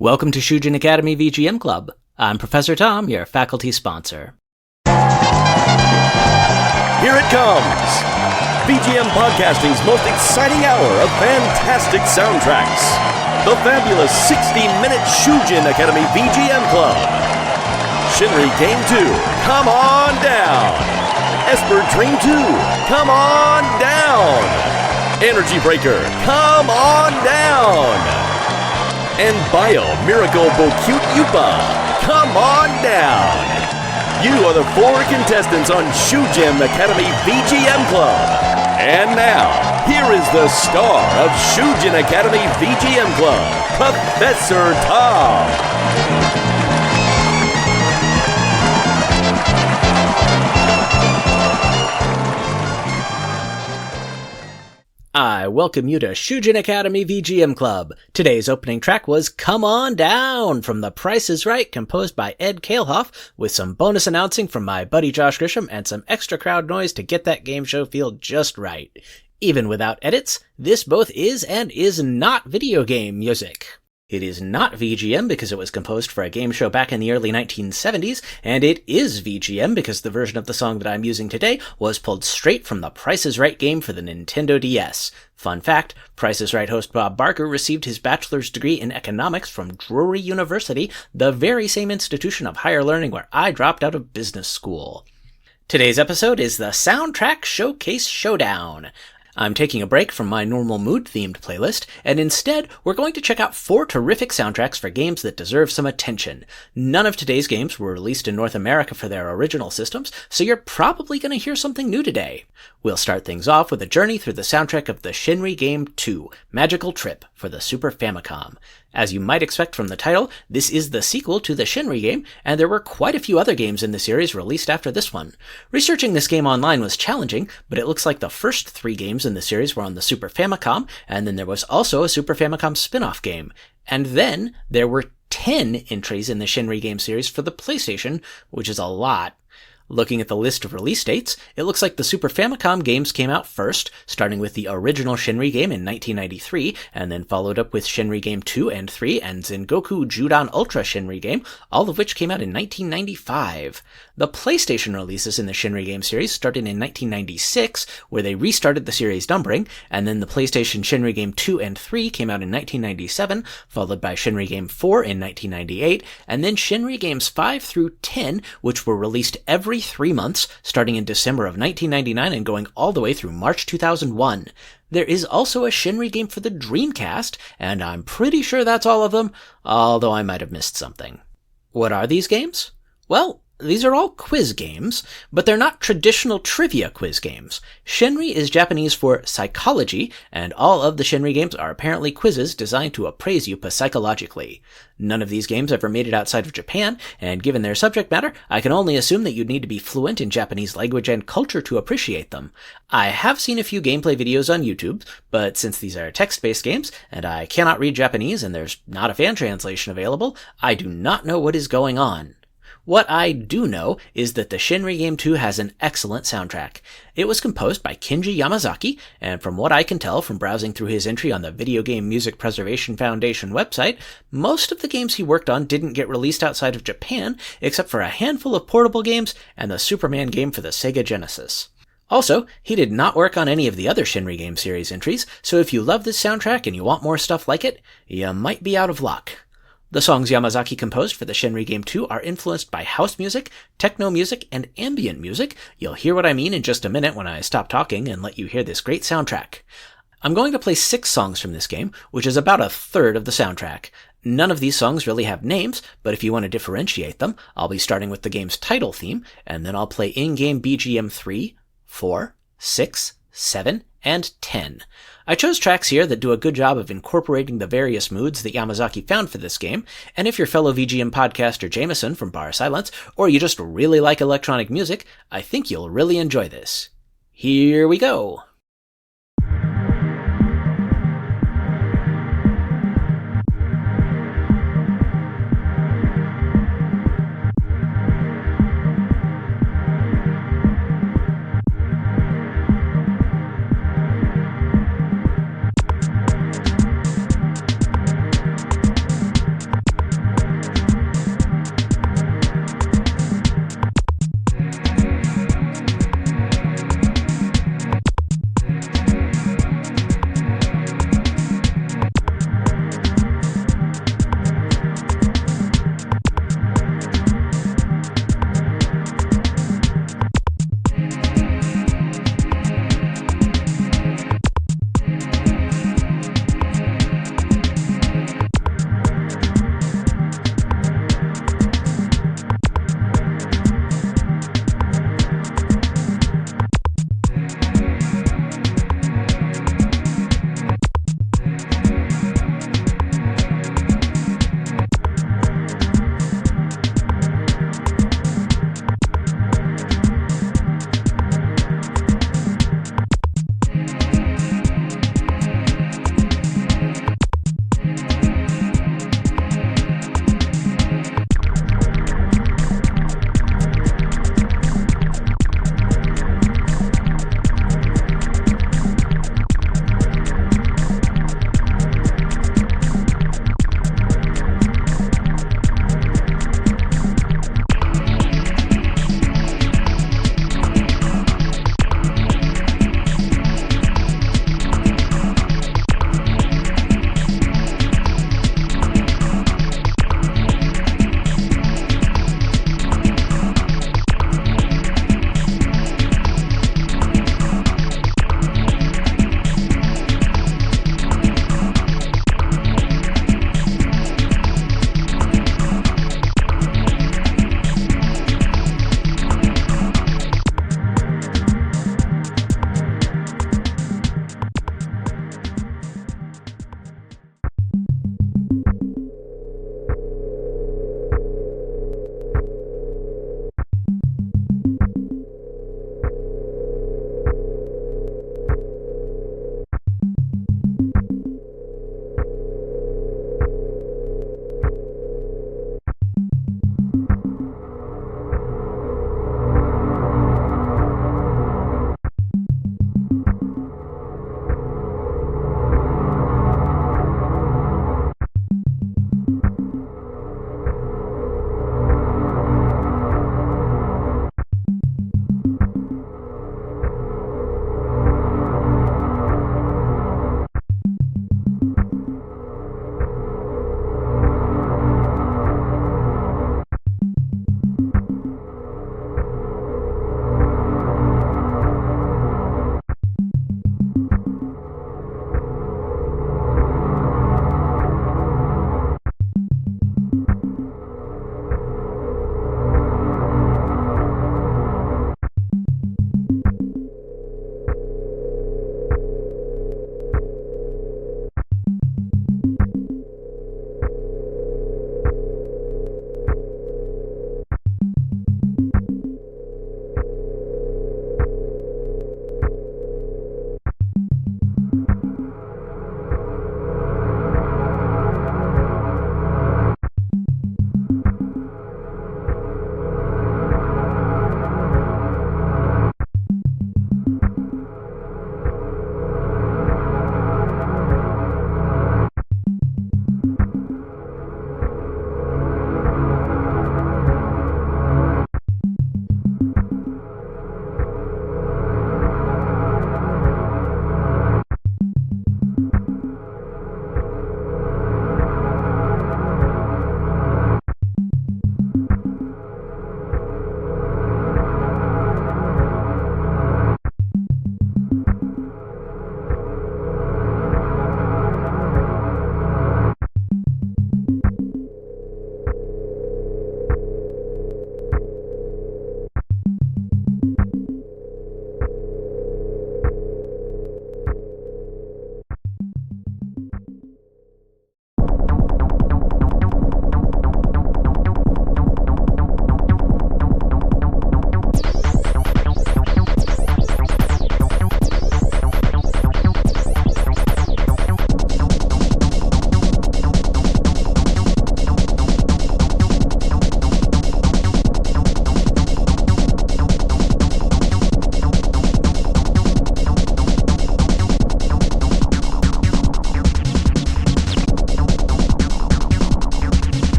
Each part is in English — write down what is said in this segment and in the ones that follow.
Welcome to Shujin Academy VGM Club. I'm Professor Tom, your faculty sponsor. Here it comes! VGM Podcasting's most exciting hour of fantastic soundtracks. The fabulous 60-minute Shujin Academy VGM Club. Shinri Game 2, come on down! Esper Dream 2, come on down! Energy Breaker, come on down! And Bio Miracle Bocute Yupa, come on down! You are the 4 contestants on Shujin Academy VGM Club. And now, here is the star of Shujin Academy VGM Club, Professor Tom. I welcome you to Shujin Academy VGM Club. Today's opening track was Come On Down from The Price is Right, composed by Ed Kalehoff, with some bonus announcing from my buddy Josh Grisham and some extra crowd noise to get that game show feel just right. Even without edits, this both is and is not video game music. It is not VGM because it was composed for a game show back in the early 1970s, and it is VGM because the version of the song that I'm using today was pulled straight from the Price is Right game for the Nintendo DS. Fun fact, Price is Right host Bob Barker received his bachelor's degree in economics from Drury University, the very same institution of higher learning where I dropped out of business school. Today's episode is the Soundtrack Showcase Shodown. I'm taking a break from my normal mood-themed playlist, and instead, we're going to check out 4 terrific soundtracks for games that deserve some attention. None of today's games were released in North America for their original systems, so you're probably going to hear something new today. We'll start things off with a journey through the soundtrack of the Shinri Game 2, Magical Trip, for the Super Famicom. As you might expect from the title, this is the sequel to the Shinri game, and there were quite a few other games in the series released after this one. Researching this game online was challenging, but it looks like the first 3 games in the series were on the Super Famicom, and then there was also a Super Famicom spin-off game. And then there were 10 entries in the Shinri game series for the PlayStation, which is a lot. Looking at the list of release dates, it looks like the Super Famicom games came out first, starting with the original Shinri game in 1993, and then followed up with Shinri Game 2 and 3 and Zengoku Judan Ultra Shinri game, all of which came out in 1995. The PlayStation releases in the Shinri game series started in 1996, where they restarted the series numbering, and then the PlayStation Shinri Game 2 and 3 came out in 1997, followed by Shinri Game 4 in 1998, and then Shinri Games 5 through 10, which were released every 3 months, starting in December of 1999 and going all the way through March 2001. There is also a Shinri game for the Dreamcast, and I'm pretty sure that's all of them, although I might have missed something. What are these games? Well, these are all quiz games, but they're not traditional trivia quiz games. Shinri is Japanese for psychology, and all of the Shinri games are apparently quizzes designed to appraise you psychologically. None of these games ever made it outside of Japan, and given their subject matter, I can only assume that you'd need to be fluent in Japanese language and culture to appreciate them. I have seen a few gameplay videos on YouTube, but since these are text-based games, and I cannot read Japanese and there's not a fan translation available, I do not know what is going on. What I do know is that the Shinri Game 2 has an excellent soundtrack. It was composed by Kenji Yamazaki, and from what I can tell from browsing through his entry on the Video Game Music Preservation Foundation website, most of the games he worked on didn't get released outside of Japan, except for a handful of portable games and the Superman game for the Sega Genesis. Also, he did not work on any of the other Shinri game series entries, so if you love this soundtrack and you want more stuff like it, you might be out of luck. The songs Yamazaki composed for the Shinri Game 2 are influenced by house music, techno music, and ambient music. You'll hear what I mean in just a minute when I stop talking and let you hear this great soundtrack. I'm going to play 6 songs from this game, which is about a third of the soundtrack. None of these songs really have names, but if you want to differentiate them, I'll be starting with the game's title theme, and then I'll play in-game BGM 3, 4, 6, 7, and 10. I chose tracks here that do a good job of incorporating the various moods that Yamazaki found for this game, and if your fellow VGM podcaster Jameson from Bar Silence, or you just really like electronic music, I think you'll really enjoy this. Here we go!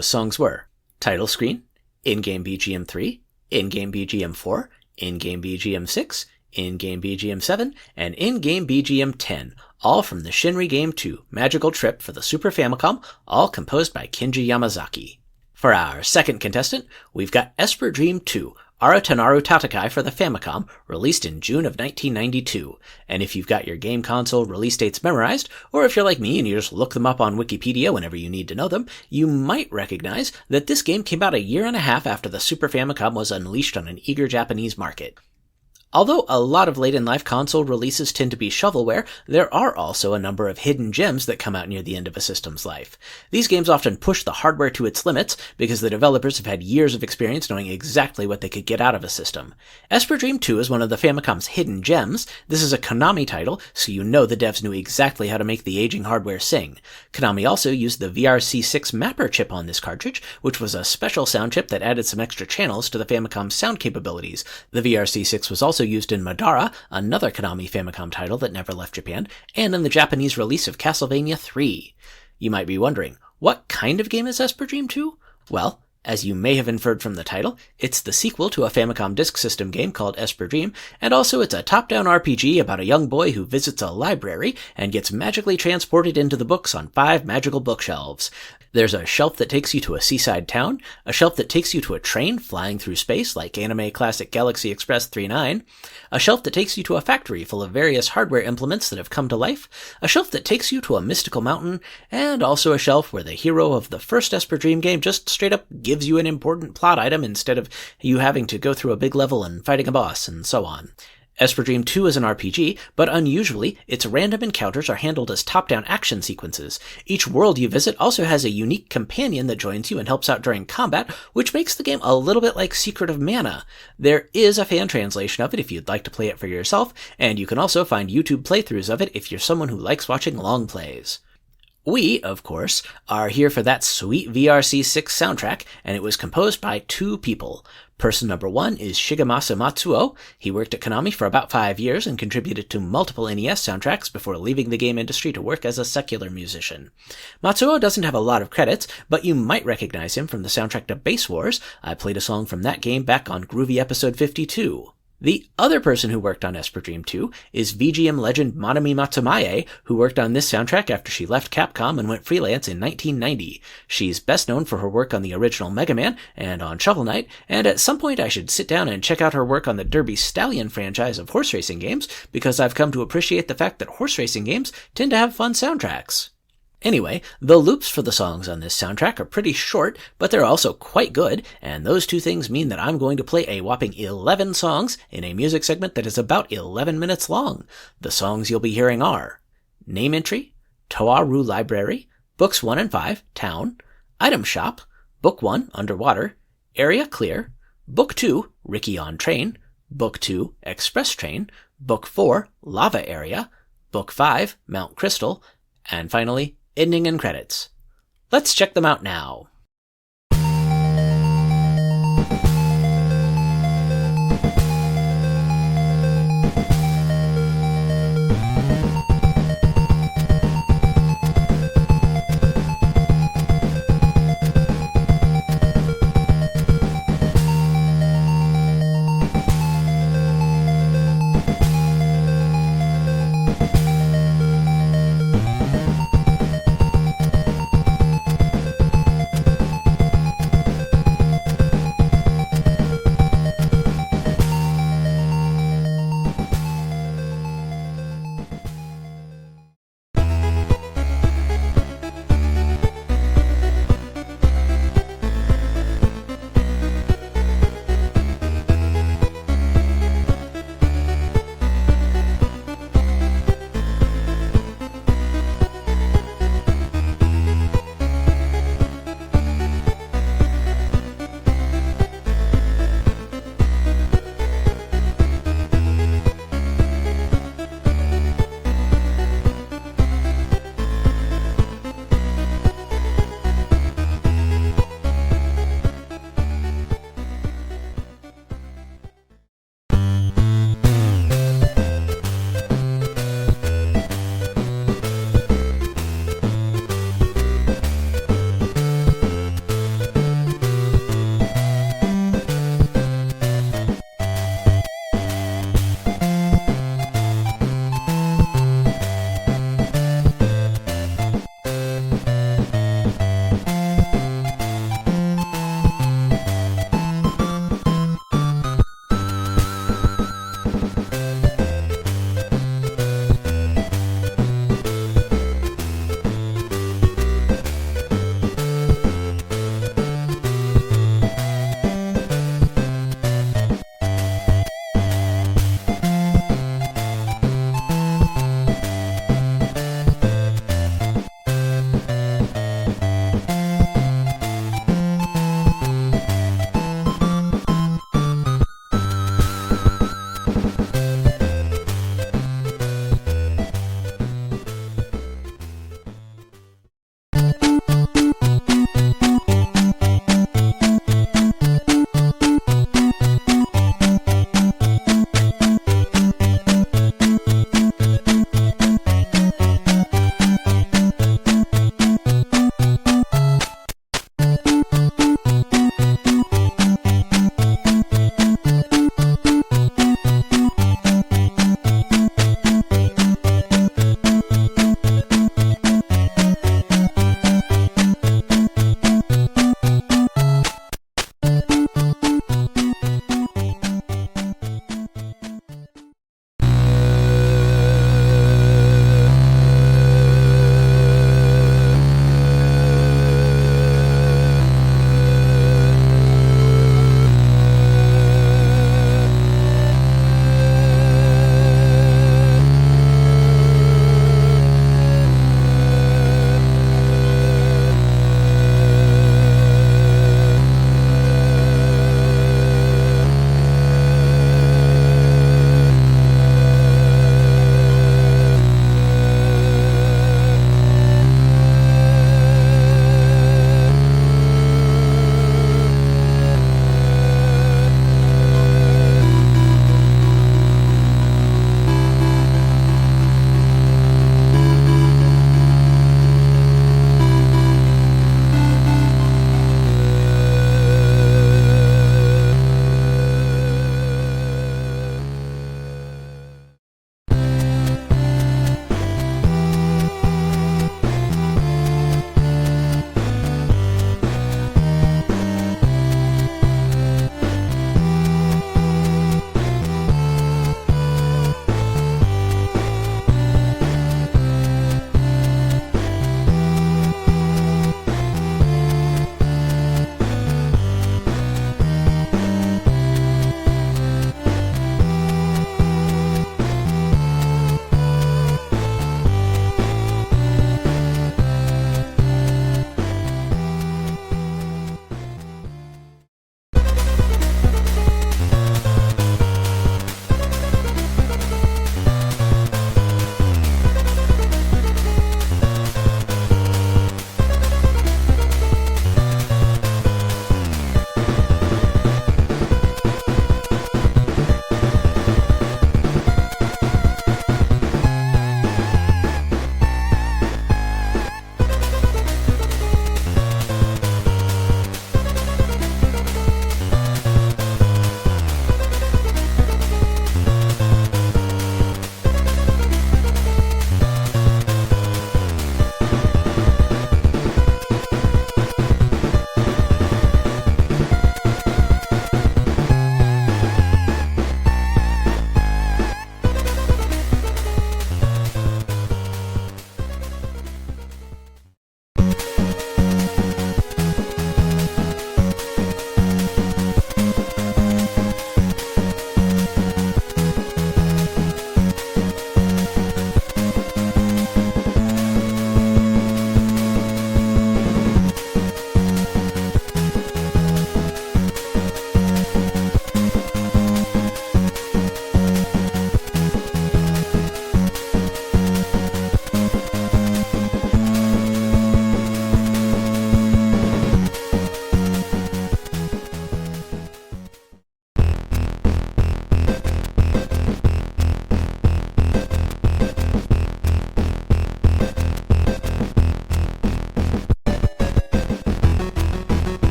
Those songs were Title Screen, In-Game BGM 3, In-Game BGM 4, In-Game BGM 6, In-Game BGM 7, and In-Game BGM 10, all from the Shinri Game 2 Magical Trip for the Super Famicom, all composed by Kenji Yamazaki. For our second contestant, we've got Esper Dream 2, Aratenaru Tatakai for the Famicom, released in June of 1992. And if you've got your game console release dates memorized, or if you're like me and you just look them up on Wikipedia whenever you need to know them, you might recognize that this game came out a year and a half after the Super Famicom was unleashed on an eager Japanese market. Although a lot of late-in-life console releases tend to be shovelware, there are also a number of hidden gems that come out near the end of a system's life. These games often push the hardware to its limits because the developers have had years of experience knowing exactly what they could get out of a system. Esper Dream 2 is one of the Famicom's hidden gems. This is a Konami title, so you know the devs knew exactly how to make the aging hardware sing. Konami also used the VRC6 mapper chip on this cartridge, which was a special sound chip that added some extra channels to the Famicom's sound capabilities. The VRC6 was also used in Madara, another Konami Famicom title that never left Japan, and in the Japanese release of Castlevania 3. You might be wondering, what kind of game is Esper Dream 2? Well, as you may have inferred from the title, it's the sequel to a Famicom Disk System game called Esper Dream, and also it's a top-down RPG about a young boy who visits a library and gets magically transported into the books on 5 magical bookshelves. There's a shelf that takes you to a seaside town, a shelf that takes you to a train flying through space like anime classic Galaxy Express 39, a shelf that takes you to a factory full of various hardware implements that have come to life, a shelf that takes you to a mystical mountain, and also a shelf where the hero of the first Esper Dream game just straight up gives you an important plot item instead of you having to go through a big level and fighting a boss, and so on. Esper Dream 2 is an RPG, but unusually, its random encounters are handled as top-down action sequences. Each world you visit also has a unique companion that joins you and helps out during combat, which makes the game a little bit like Secret of Mana. There is a fan translation of it if you'd like to play it for yourself, and you can also find YouTube playthroughs of it if you're someone who likes watching long plays. We, of course, are here for that sweet VRC6 soundtrack, and it was composed by 2 people. Person number 1 is Shigemasa Matsuo. He worked at Konami for about 5 years and contributed to multiple NES soundtracks before leaving the game industry to work as a secular musician. Matsuo doesn't have a lot of credits, but you might recognize him from the soundtrack to Base Wars. I played a song from that game back on Groovy Episode 52. The other person who worked on Esper Dream 2 is VGM legend Manami Matsumae, who worked on this soundtrack after she left Capcom and went freelance in 1990. She's best known for her work on the original Mega Man and on Shovel Knight, and at some point I should sit down and check out her work on the Derby Stallion franchise of horse racing games, because I've come to appreciate the fact that horse racing games tend to have fun soundtracks. Anyway, the loops for the songs on this soundtrack are pretty short, but they're also quite good, and those 2 things mean that I'm going to play a whopping 11 songs in a music segment that is about 11 minutes long. The songs you'll be hearing are Name Entry, Toaru Library, Books 1 and 5, Town, Item Shop, Book 1, Underwater, Area Clear, Book 2, Rikki on Train, Book 2, Express Train, Book 4, Lava Area, Book 5, Mount Crystal, and finally, Ending and Credits. Let's check them out now.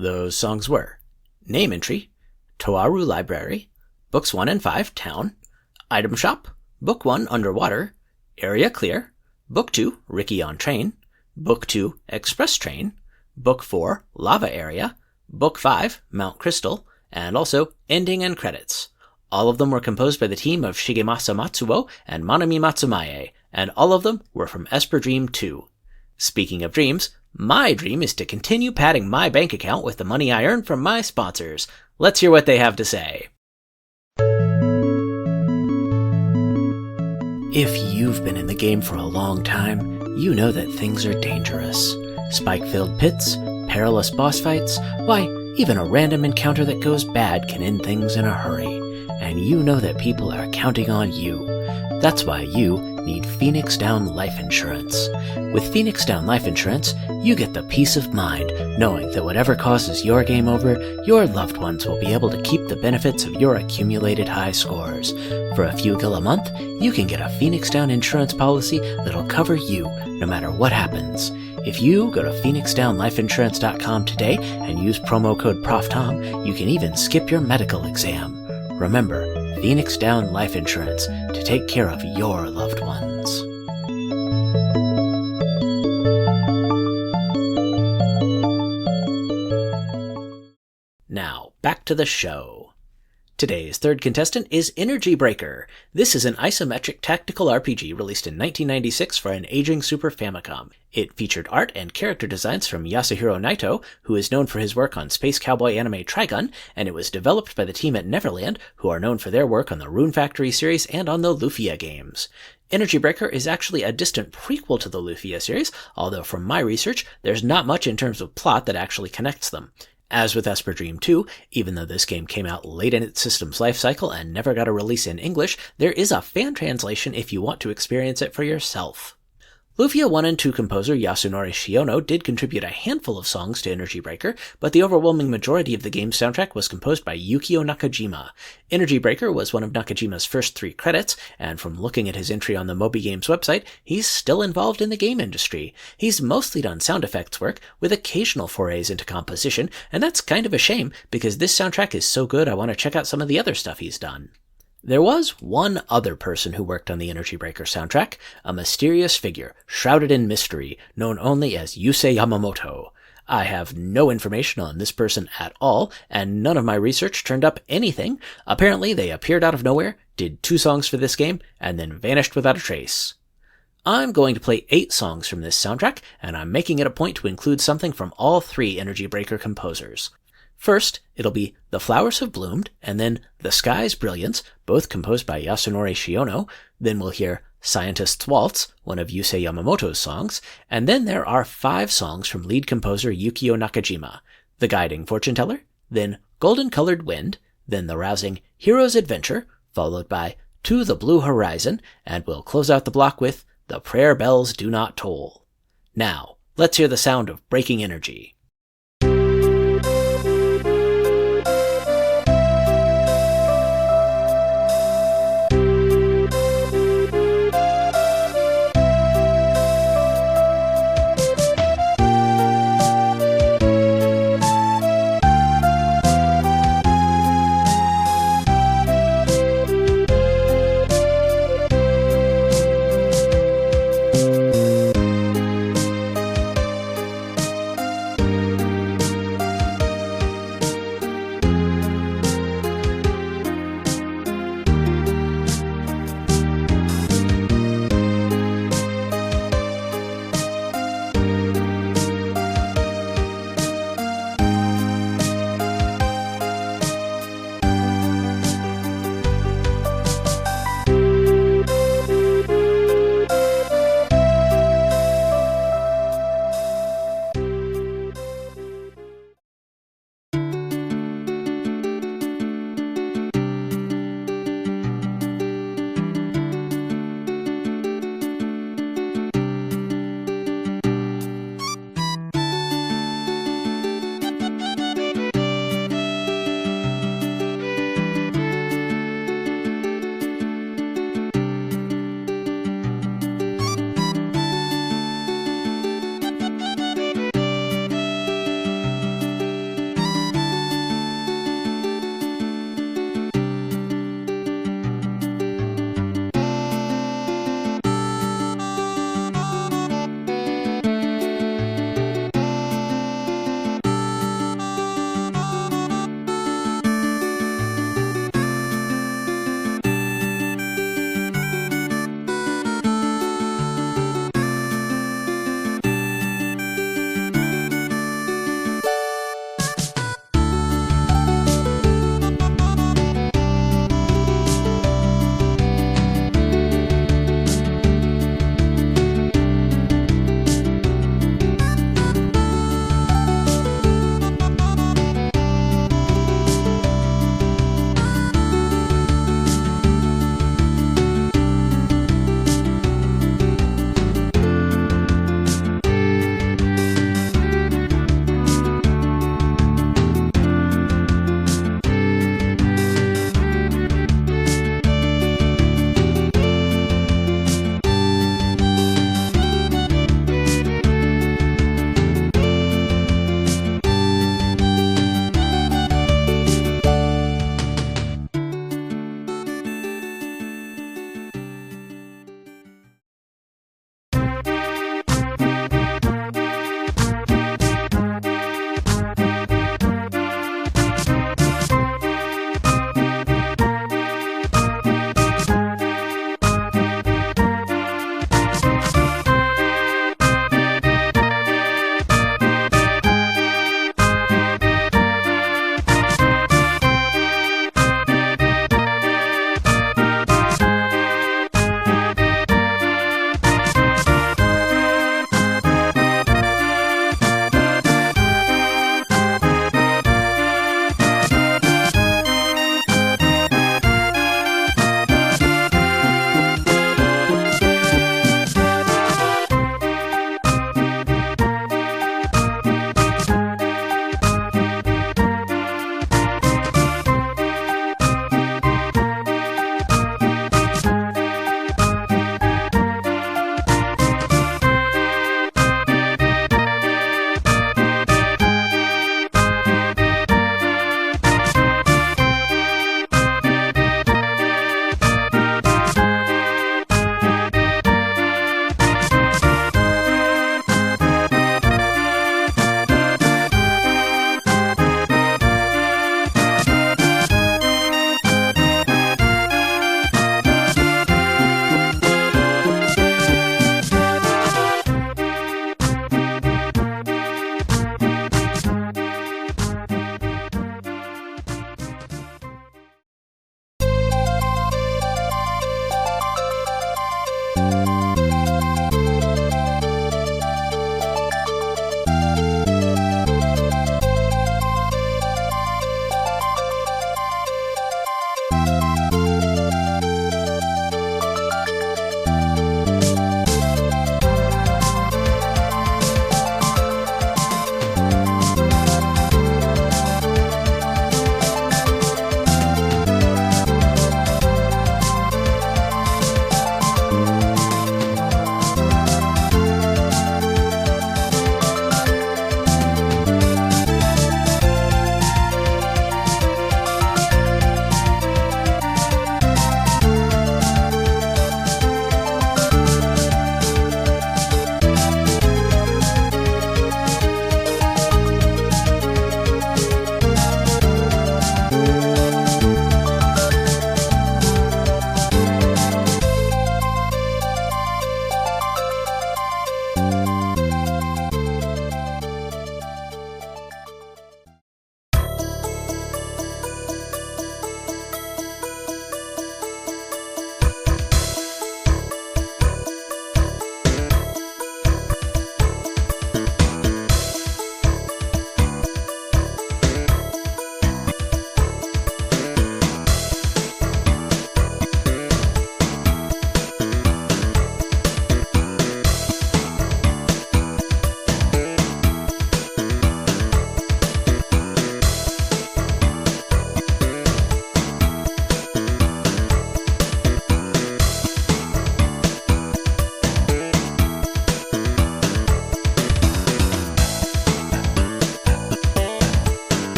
Those songs were Name Entry, Toaru Library, Books 1 and 5, Town, Item Shop, Book 1, Underwater, Area Clear, Book 2, Rikki on Train, Book 2, Express Train, Book 4, Lava Area, Book 5, Mount Crystal, and also Ending and Credits. All of them were composed by the team of Shigemasa Matsuo and Manami Matsumae, and all of them were from Esper Dream 2. Speaking of dreams, my dream is to continue padding my bank account with the money I earn from my sponsors. Let's hear what they have to say. If you've been in the game for a long time, you know that things are dangerous. Spike-filled pits, perilous boss fights, why, even a random encounter that goes bad can end things in a hurry. And you know that people are counting on you. That's why you need Phoenix Down Life Insurance. With Phoenix Down Life Insurance, you get the peace of mind knowing that whatever causes your game over, your loved ones will be able to keep the benefits of your accumulated high scores. For a few gil a month, you can get a Phoenix Down insurance policy that'll cover you no matter what happens. If you go to PhoenixDownLifeInsurance.com today and use promo code ProfTom, you can even skip your medical exam. Remember, Phoenix Down Life Insurance to take care of your loved ones. Now, back to the show. Today's third contestant is Energy Breaker. This is an isometric tactical RPG released in 1996 for an aging Super Famicom. It featured art and character designs from Yasuhiro Naito, who is known for his work on Space Cowboy anime Trigun, and it was developed by the team at Neverland, who are known for their work on the Rune Factory series and on the Lufia games. Energy Breaker is actually a distant prequel to the Lufia series, although from my research, there's not much in terms of plot that actually connects them. As with Esper Dream 2, even though this game came out late in its system's life cycle and never got a release in English, there is a fan translation if you want to experience it for yourself. Lufia 1 and 2 composer Yasunori Shiono did contribute a handful of songs to Energy Breaker, but the overwhelming majority of the game's soundtrack was composed by Yukio Nakajima. Energy Breaker was one of Nakajima's first 3 credits, and from looking at his entry on the Moby Games website, he's still involved in the game industry. He's mostly done sound effects work, with occasional forays into composition, and that's kind of a shame, because this soundtrack is so good I want to check out some of the other stuff he's done. There was one other person who worked on the Energy Breaker soundtrack, a mysterious figure, shrouded in mystery, known only as Yuusei Yamamoto. I have no information on this person at all, and none of my research turned up anything. Apparently they appeared out of nowhere, did 2 songs for this game, and then vanished without a trace. I'm going to play 8 songs from this soundtrack, and I'm making it a point to include something from all 3 Energy Breaker composers. First, it'll be The Flowers Have Bloomed, and then The Sky's Brilliance, both composed by Yasunori Shiono. Then we'll hear Scientist's Waltz, one of Yuusei Yamamoto's songs, and then there are 5 songs from lead composer Yukio Nakajima. The Guiding Fortuneteller, then Golden Colored Wind, then the rousing Hero's Adventure, followed by To the Blue Horizon, and we'll close out the block with The Prayer Bells Do Not Toll. Now, let's hear the sound of breaking energy.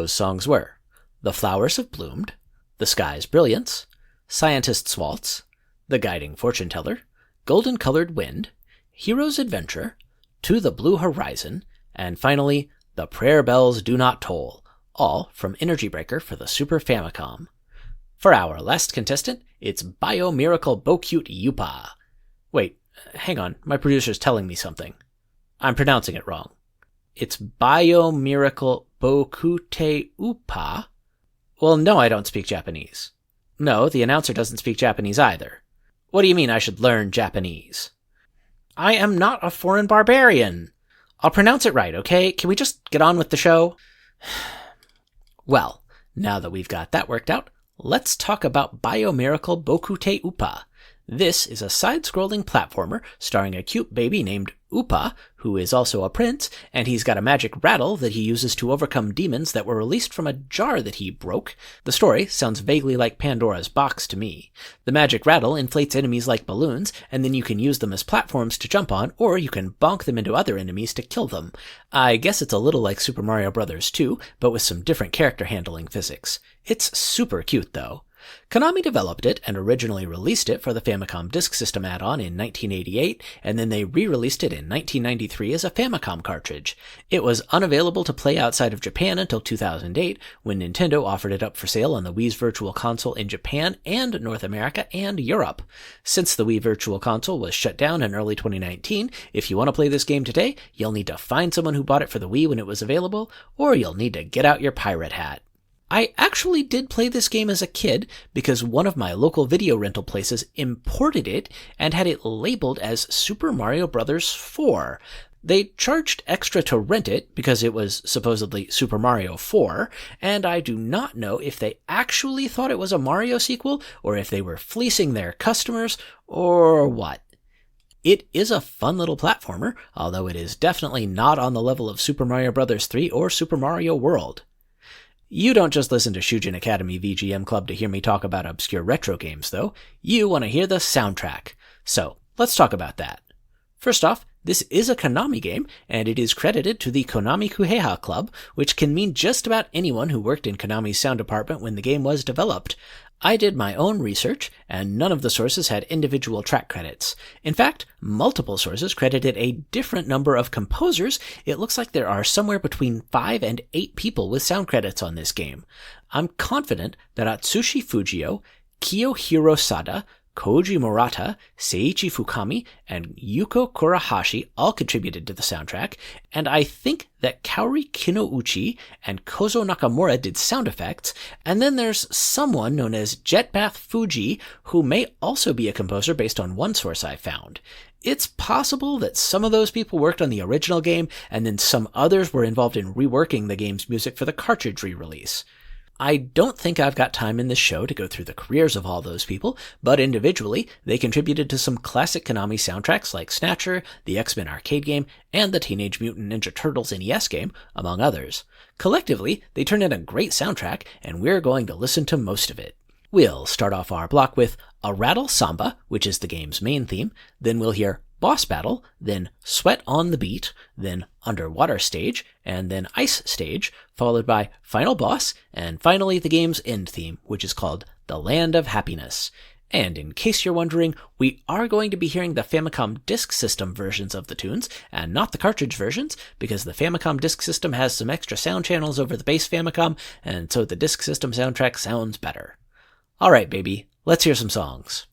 Those songs were The Flowers Have Bloomed, The Sky's Brilliance, Scientist's Waltz, The Guiding Fortuneteller, Golden Colored Wind, Hero's Adventure, To the Blue Horizon, and finally, The Prayer Bells Do Not Toll, all from Energy Breaker for the Super Famicom. For our last contestant, it's Bio Miracle Bocute Yupa. Wait, hang on, my producer's telling me something. I'm pronouncing it wrong. It's Bio Miracle Bokute Upa? Well, no, I don't speak Japanese. No, the announcer doesn't speak Japanese either. What do you mean I should learn Japanese? I am not a foreign barbarian. I'll pronounce it right, okay? Can we just get on with the show? Well, now that we've got that worked out, let's talk about Bio Miracle Bokute Upa. This is a side-scrolling platformer starring a cute baby named Upa, who is also a prince, and he's got a magic rattle that he uses to overcome demons that were released from a jar that he broke. The story sounds vaguely like Pandora's box to me. The magic rattle inflates enemies like balloons, and then you can use them as platforms to jump on, or you can bonk them into other enemies to kill them. I guess it's a little like Super Mario Bros. 2, but with some different character handling physics. It's super cute, though. Konami developed it and originally released it for the Famicom Disk System add-on in 1988, and then they re-released it in 1993 as a Famicom cartridge. It was unavailable to play outside of Japan until 2008, when Nintendo offered it up for sale on the Wii's Virtual Console in Japan and North America and Europe. Since the Wii Virtual Console was shut down in early 2019, if you want to play this game today, you'll need to find someone who bought it for the Wii when it was available, or you'll need to get out your pirate hat. I actually did play this game as a kid because one of my local video rental places imported it and had it labeled as Super Mario Bros. 4. They charged extra to rent it because it was supposedly Super Mario 4, and I do not know if they actually thought it was a Mario sequel or if they were fleecing their customers or what. It is a fun little platformer, although it is definitely not on the level of Super Mario Bros. 3 or Super Mario World. You don't just listen to Shujin Academy VGM Club to hear me talk about obscure retro games, though. You want to hear the soundtrack. So, let's talk about that. First off, this is a Konami game, and it is credited to the Konami Kuheiha Club, which can mean just about anyone who worked in Konami's sound department when the game was developed. I did my own research, and none of the sources had individual track credits. In fact, multiple sources credited a different number of composers. It looks like there are somewhere between 5 and 8 people with sound credits on this game. I'm confident that Atsushi Fujio, Kiyohiro Sada, Koji Murata, Seiichi Fukami, and Yuko Kurahashi all contributed to the soundtrack, and I think that Kaori Kinouchi and Kozo Nakamura did sound effects, and then there's someone known as Jetbath Fuji who may also be a composer based on one source I found. It's possible that some of those people worked on the original game, and then some others were involved in reworking the game's music for the cartridge re-release. I don't think I've got time in this show to go through the careers of all those people, but individually, they contributed to some classic Konami soundtracks like Snatcher, the X-Men arcade game, and the Teenage Mutant Ninja Turtles NES game, among others. Collectively, they turned in a great soundtrack, and we're going to listen to most of it. We'll start off our block with A Rattle Samba, which is the game's main theme, then we'll hear Boss Battle, then Sweat on the Beat, then Underwater Stage, and then Ice Stage, followed by Final Boss, and finally the game's end theme, which is called The Land of Happiness. And in case you're wondering, we are going to be hearing the Famicom Disk System versions of the tunes, and not the cartridge versions, because the Famicom Disk System has some extra sound channels over the base Famicom, and so the Disk System soundtrack sounds better. Alright, baby, let's hear some songs.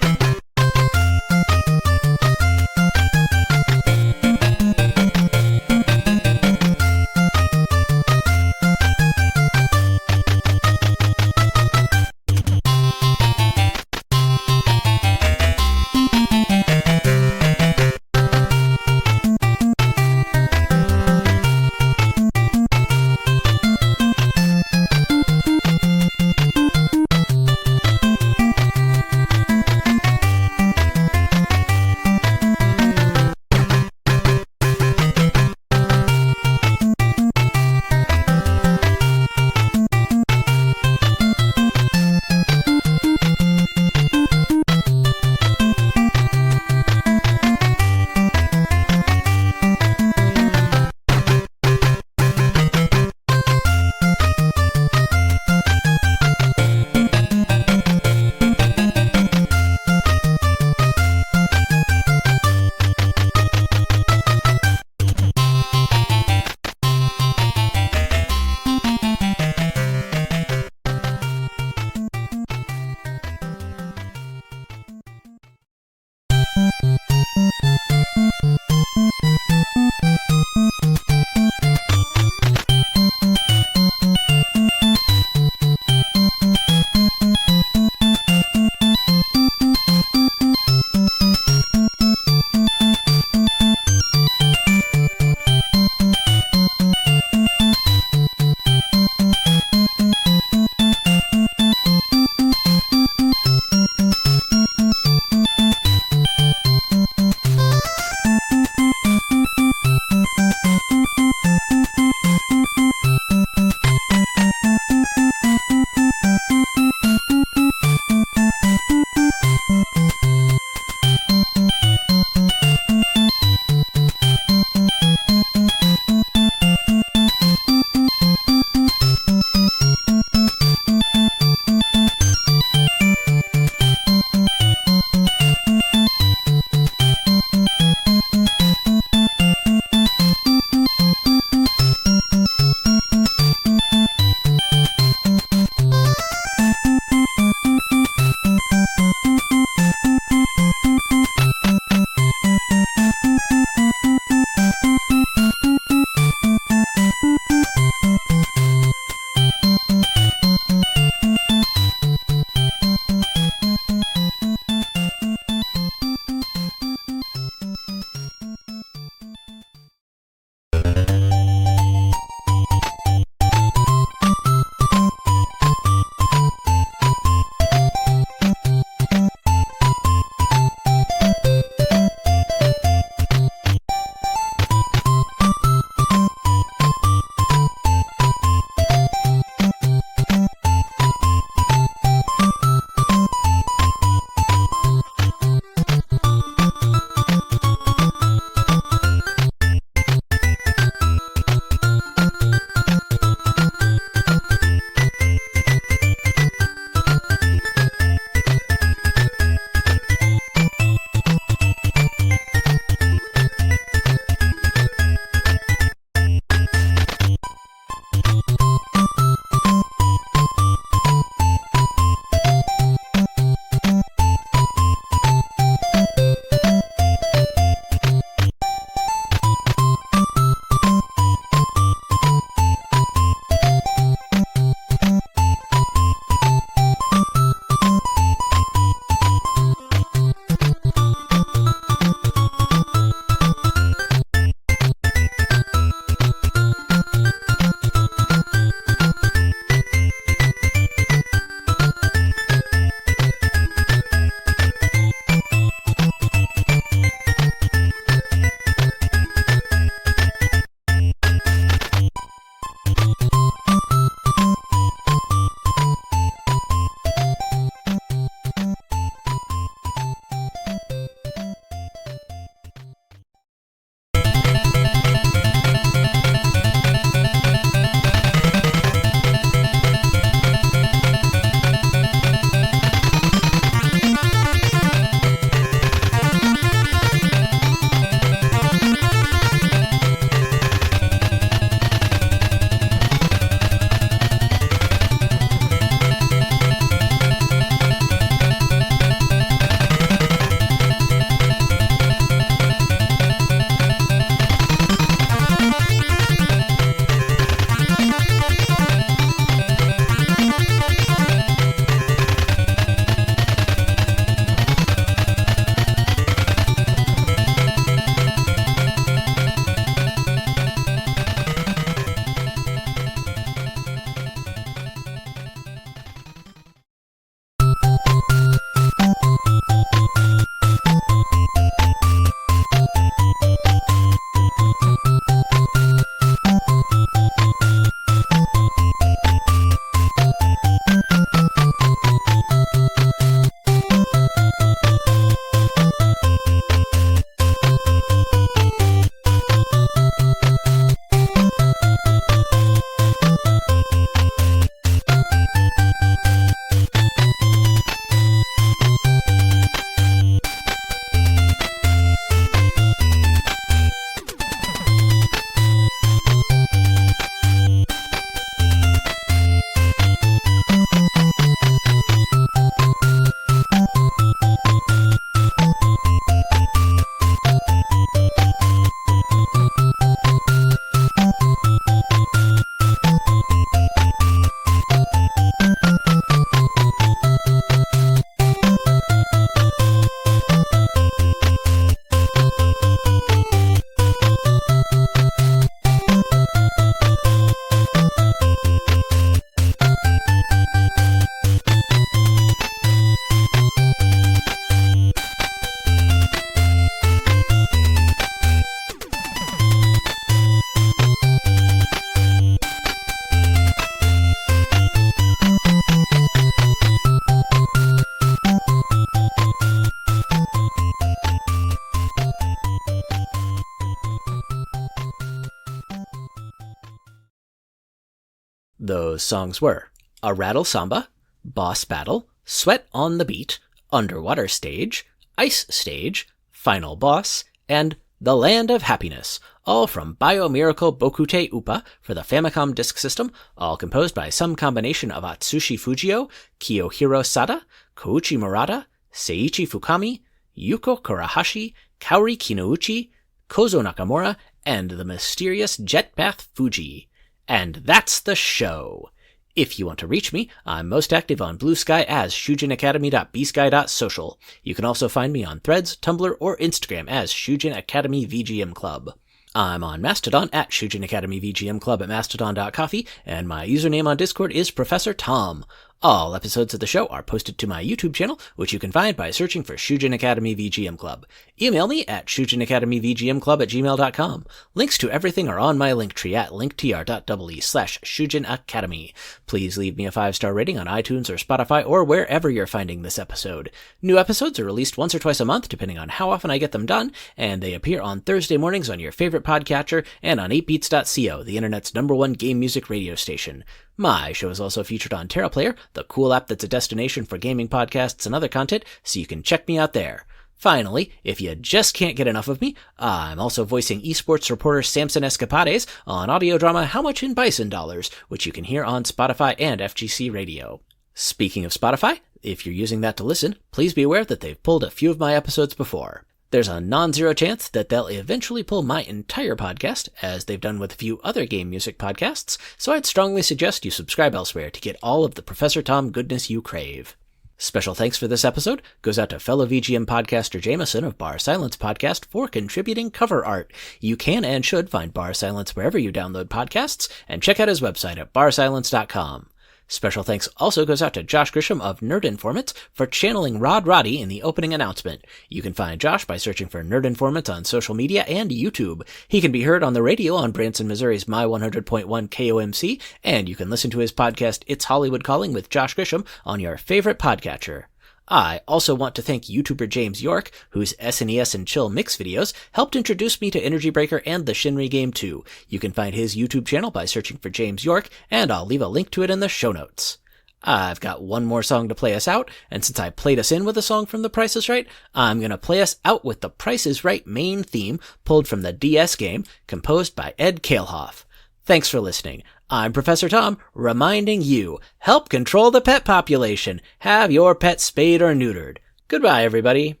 Those songs were A Rattle Samba, Boss Battle, Sweat on the Beat, Underwater Stage, Ice Stage, Final Boss, and The Land of Happiness, all from Biomiracle Bokute Upa for the Famicom Disk System, all composed by some combination of Atsushi Fujio, Kiyohiro Sada, Kouchi Murata, Seiichi Fukami, Yuko Kurahashi, Kaori Kinouchi, Kozo Nakamura, and the mysterious Jetpath Fuji. And that's the show. If you want to reach me, I'm most active on Blue Sky as shujinacademy.bsky.social. You can also find me on Threads, Tumblr, or Instagram as Shujin Academy VGM Club. I'm on Mastodon at Shujin Academy VGM Club at mastodon.coffee, and my username on Discord is Professor Tom. All episodes of the show are posted to my YouTube channel, which you can find by searching for Shujin Academy VGM Club. Email me at shujinacademyvgmclub@gmail.com. Links to everything are on my Linktree at linktr.ee/shujinacademy. Please leave me a 5-star rating on iTunes or Spotify or wherever you're finding this episode. New episodes are released once or twice a month, depending on how often I get them done, and they appear on Thursday mornings on your favorite podcatcher and on 8beats.co, the internet's #1 game music radio station. My show is also featured on TerraPlayer, the cool app that's a destination for gaming podcasts and other content, so you can check me out there. Finally, if you just can't get enough of me, I'm also voicing esports reporter Samson Escapades on audio drama How Much in Bison Dollars, which you can hear on Spotify and FGC Radio. Speaking of Spotify, if you're using that to listen, please be aware that they've pulled a few of my episodes before. There's a non-zero chance that they'll eventually pull my entire podcast, as they've done with a few other game music podcasts, so I'd strongly suggest you subscribe elsewhere to get all of the Professor Tom goodness you crave. Special thanks for this episode goes out to fellow VGM podcaster Jameson of Bar Silence Podcast for contributing cover art. You can and should find Bar Silence wherever you download podcasts, and check out his website at barsilence.com. Special thanks also goes out to Josh Grisham of Nerd Informants for channeling Rod Roddy in the opening announcement. You can find Josh by searching for Nerd Informants on social media and YouTube. He can be heard on the radio on Branson, Missouri's My 100.1 KOMC, and you can listen to his podcast It's Hollywood Calling with Josh Grisham on your favorite podcatcher. I also want to thank YouTuber James York, whose SNES and Chill mix videos helped introduce me to Energy Breaker and the Shinri game too. You can find his YouTube channel by searching for James York, and I'll leave a link to it in the show notes. I've got one more song to play us out, and since I played us in with a song from The Price is Right, I'm gonna play us out with the Price is Right main theme pulled from the DS game, composed by Ed Kalehoff. Thanks for listening. I'm Professor Tom, reminding you, help control the pet population. Have your pet spayed or neutered. Goodbye, everybody.